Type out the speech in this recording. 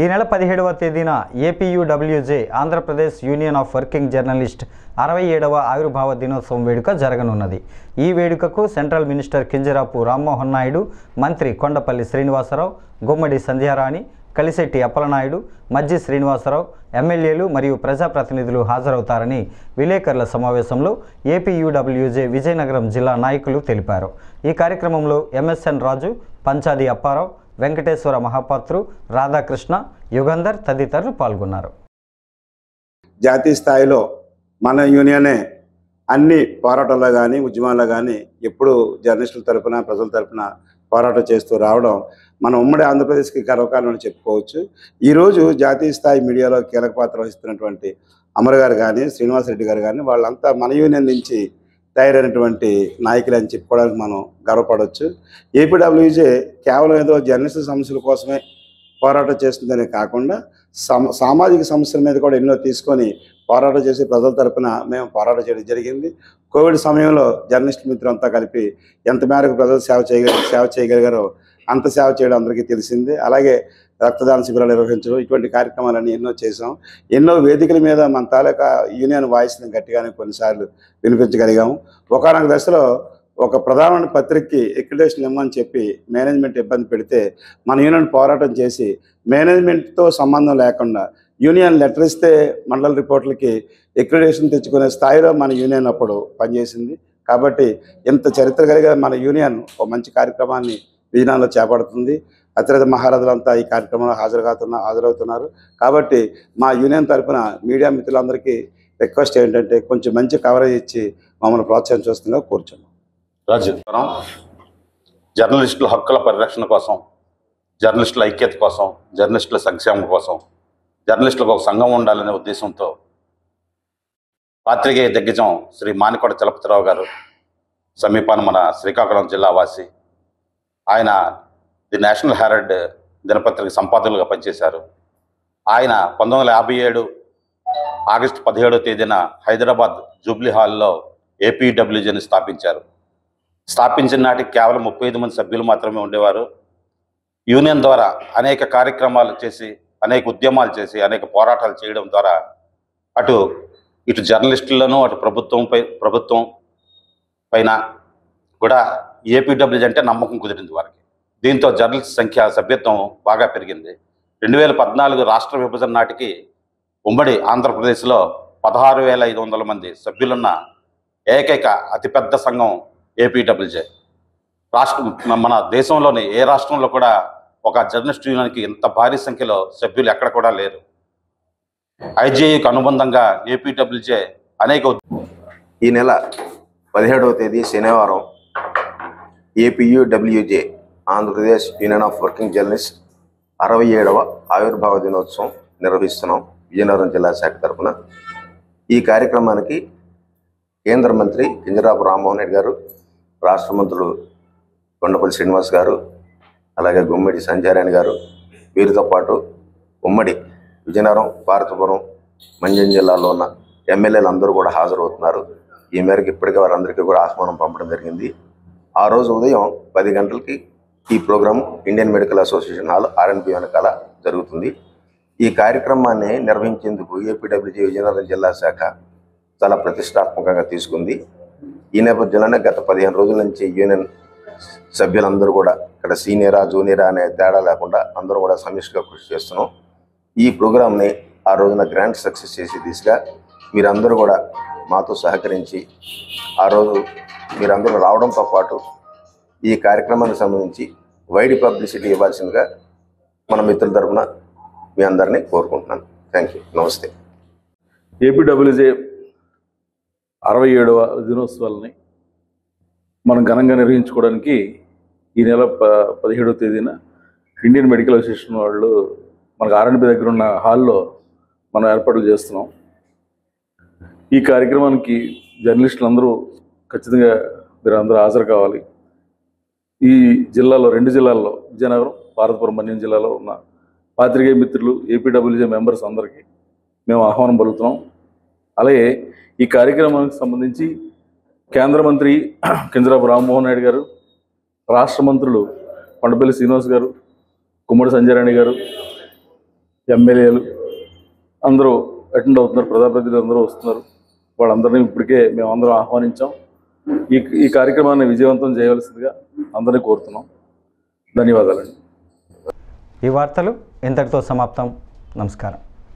ఈ నెల 17వ తేదీన APUWJ Andhra Pradesh union of working journalist 67వ ఆవిర్భావ దినోత్సవం వేడుక జరగనున్నది. ఈ వేడుకకు సెంట్రల్ మినిస్టర్ కింజరాపు రామ్మోహన్ నాయుడు, మంత్రి కొండపల్లి శ్రీనివాసరావు, గుమ్మడి సంధ్యారాణి, కలిశెట్టి అప్పలనాయుడు, మజ్జి శ్రీనివాసరావు, ఎమ్మెల్యేలు మరియు ప్రజాప్రతినిధులు హాజరవుతారని విలేకరుల సమావేశంలో ఏపీయూడబ్ల్యూజే విజయనగరం జిల్లా నాయకులు తెలిపారు. ఈ కార్యక్రమంలో ఎంఎస్ఎన్ రాజు, పంచాది అప్పారావు, వెంకటేశ్వర మహాపాత్రు, రాధాకృష్ణ, యుగంధర్ తదితరులు పాల్గొన్నారు. జాతీయ స్థాయిలో మన యూనియనే అన్ని పోరాటాల్లో కానీ ఉద్యమాల్లో కానీ ఎప్పుడు జర్నలిస్టుల తరపున ప్రజల తరపున పోరాటం చేస్తూ రావడం మన ఉమ్మడి ఆంధ్రప్రదేశ్కి గర్వకారణం అని చెప్పుకోవచ్చు. ఈరోజు జాతీయ స్థాయి మీడియాలో కీలక పాత్ర వహిస్తున్నటువంటి అమర్ గారు కానీ, శ్రీనివాసరెడ్డి గారు కానీ వాళ్ళంతా మన యూనియన్ నుంచి తయారైనటువంటి నాయకులు అని చెప్పుకోవడానికి మనం గర్వపడవచ్చు. ఏపీడబ్ల్యూజే కేవలం ఏదో జర్నలిస్టు సమస్యల కోసమే పోరాటం చేస్తుందనే కాకుండా సామాజిక సమస్యల మీద కూడా ఎన్నో తీసుకొని పోరాటం చేసి ప్రజల తరపున మేము పోరాటం చేయడం జరిగింది. కోవిడ్ సమయంలో జర్నలిస్ట్ మిత్రులంతా కలిపి ఎంత మేరకు ప్రజలు సేవ చేయగలిగారో అంత సేవ చేయడం అందరికీ తెలిసిందే. అలాగే రక్తదాన శిబిరాలు నిర్వహించడం, ఇటువంటి కార్యక్రమాలన్నీ ఎన్నో చేసాం. ఎన్నో వేదికల మీద మన తాలూకా యూనియన్ వాయిస్ని గట్టిగానే కొన్నిసార్లు వినిపించగలిగాము. ఒకనొక దశలో ఒక ప్రధానమైన పత్రికకి ఎక్రిడేషన్ ఇవ్వమని చెప్పి మేనేజ్మెంట్ ఇబ్బంది పెడితే మన యూనియన్ పోరాటం చేసి మేనేజ్మెంట్తో సంబంధం లేకుండా యూనియన్ లెటర్ ఇస్తే మండల రిపోర్ట్లకి ఎక్రిడేషన్ తెచ్చుకునే స్థాయిలో మన యూనియన్ అప్పుడు పనిచేసింది. కాబట్టి ఇంత చరిత్ర కలిగిన మన యూనియన్ ఒక మంచి కార్యక్రమాన్ని విజయనగరంలో చేపడుతుంది. అతిరథ మహారథులంతా ఈ కార్యక్రమంలో హాజరవుతున్నారు. కాబట్టి మా యూనియన్ తరఫున మీడియా మిత్రులందరికీ రిక్వెస్ట్ ఏంటంటే కొంచెం మంచి కవరేజ్ ఇచ్చి మమ్మల్ని ప్రోత్సహించవలసిందిగా కోరుచున్నాం. రాజ్యం జర్నలిస్టుల హక్కుల పరిరక్షణ కోసం, జర్నలిస్టుల ఐక్యత కోసం, జర్నలిస్టుల సంక్షేమం కోసం, జర్నలిస్టులకు ఒక సంఘం ఉండాలనే ఉద్దేశంతో పాత్రికేయ దిగ్గజం శ్రీ మానికొండ చలపతిరావు గారు సమీపాన మన శ్రీకాకుళం జిల్లా వాసి, ఆయన ది నేషనల్ హెరాల్డ్ దినపత్రిక సంపాదకులుగా పనిచేశారు. ఆయన 1957 ఆగస్టు 17వ తేదీన హైదరాబాద్ జూబ్లీ హాల్లో ఏపీడబ్ల్యూజేని స్థాపించారు. స్థాపించిన నాటికి కేవలం 35 మంది సభ్యులు మాత్రమే ఉండేవారు. యూనియన్ ద్వారా అనేక కార్యక్రమాలు చేసి, అనేక ఉద్యమాలు చేసి, అనేక పోరాటాలు చేయడం ద్వారా ఇటు జర్నలిస్టులను అటు ప్రభుత్వం పైన కూడా ఏపీడబ్ల్యూజే అంటే నమ్మకం కుదిరింది వారికి. దీంతో జర్నలిస్ట్ సంఖ్య, సభ్యత్వం బాగా పెరిగింది. 2014 రాష్ట్ర విభజన నాటికి ఉమ్మడి ఆంధ్రప్రదేశ్లో 16,500 మంది సభ్యులున్న ఏకైక అతిపెద్ద సంఘం ఏపీడబ్ల్యూజే. మన దేశంలోని ఏ రాష్ట్రంలో కూడా ఒక జర్నలిస్ట్ యూనియన్కి ఇంత భారీ సంఖ్యలో సభ్యులు ఎక్కడ కూడా లేరు. ఐజేయుకు అనుబంధంగా ఏపీడబ్ల్యూజే ఈ నెల 17వ తేదీ శనివారం APUWJ Andhra Pradesh union of working journalist 67వ ఆవిర్భావ దినోత్సవం నిర్వహిస్తున్నాం విజయనగరం జిల్లా శాఖ తరఫున. ఈ కార్యక్రమానికి కేంద్ర మంత్రి కింజరాపు రామ్మోహన్ రెడ్డి గారు, రాష్ట్ర మంత్రులు కొండపల్లి శ్రీనివాస్ గారు, అలాగే గుమ్మడి సంధ్యారాణి గారు, వీరితో పాటు ఉమ్మడి విజయనగరం, భారతపురం, మంజం జిల్లాలో ఉన్న ఎమ్మెల్యేలు అందరూ కూడా హాజరవుతున్నారు. ఈ మేరకు ఇప్పటికే వారందరికీ కూడా ఆహ్వానం పంపడం జరిగింది. ఆ రోజు ఉదయం 10 గంటలకి ఈ programme Indian medical association hall RNB వెనకాల జరుగుతుంది. ఈ కార్యక్రమాన్ని నిర్వహించేందుకు ఏపీడబ్ల్యూజే విజయనగరం జిల్లా శాఖ చాలా ప్రతిష్టాత్మకంగా తీసుకుంది. ఈ నేపథ్యంలోనే గత 15 రోజుల నుంచి యూనియన్ సభ్యులందరూ కూడా ఇక్కడ సీనియరా జూనియరా అనే తేడా లేకుండా అందరూ కూడా సమిష్టిగా కృషి చేస్తున్నాం. ఈ ప్రోగ్రాంని ఆ రోజున గ్రాండ్ సక్సెస్ చేసే దిశగా మీరందరూ కూడా మాతో సహకరించి ఆ రోజు మీరందరూ రావడంతో పాటు ఈ కార్యక్రమానికి సంబంధించి వైడ్ పబ్లిసిటీ ఇవ్వాల్సిందిగా మన మిత్రుల తరఫున మీ అందరినీ కోరుకుంటున్నాను. Thank you. నమస్తే. ఏపీడబ్ల్యూజే 67వ దినోత్సవాలని మనం ఘనంగా నిర్వహించుకోవడానికి ఈ నెల 17వ తేదీన ఇండియన్ మెడికల్ అసోసియేషన్ వాళ్ళు మనకు ఆర్ఎన్బి దగ్గర ఉన్న హాల్లో మనం ఏర్పాట్లు చేస్తున్నాం. ఈ కార్యక్రమానికి జర్నలిస్టులు అందరూ ఖచ్చితంగా మీరు అందరూ హాజరు కావాలి. ఈ జిల్లాలో 2 జిల్లాల్లో విజయనగరం, భారతపురం, మన్యం జిల్లాలో ఉన్న పాత్రికేయ మిత్రులు, ఏపీడబ్ల్యూజే మెంబర్స్ అందరికీ మేము ఆహ్వానం పలుకుతున్నాం. అలాగే ఈ కార్యక్రమానికి సంబంధించి కేంద్ర మంత్రి కింజరాపు రామ్మోహన్ నాయుడు గారు, రాష్ట్ర మంత్రులు కొండపల్లి శ్రీనివాస్ గారు, గుమ్మడి సంధ్యారాణి గారు, ఎమ్మెల్యేలు అందరూ అటెండ్ అవుతున్నారు, ప్రజాప్రతినిధులు అందరూ వస్తున్నారు. వాళ్ళందరినీ ఇప్పటికే మేమందరం ఆహ్వానించాం. ఈ కార్యక్రమాన్ని విజయవంతం చేయవలసిందిగా అందరినీ కోరుతున్నాం. ధన్యవాదాలండి. ఈ వార్తలు ఇంతటితో సమాప్తం. నమస్కారం.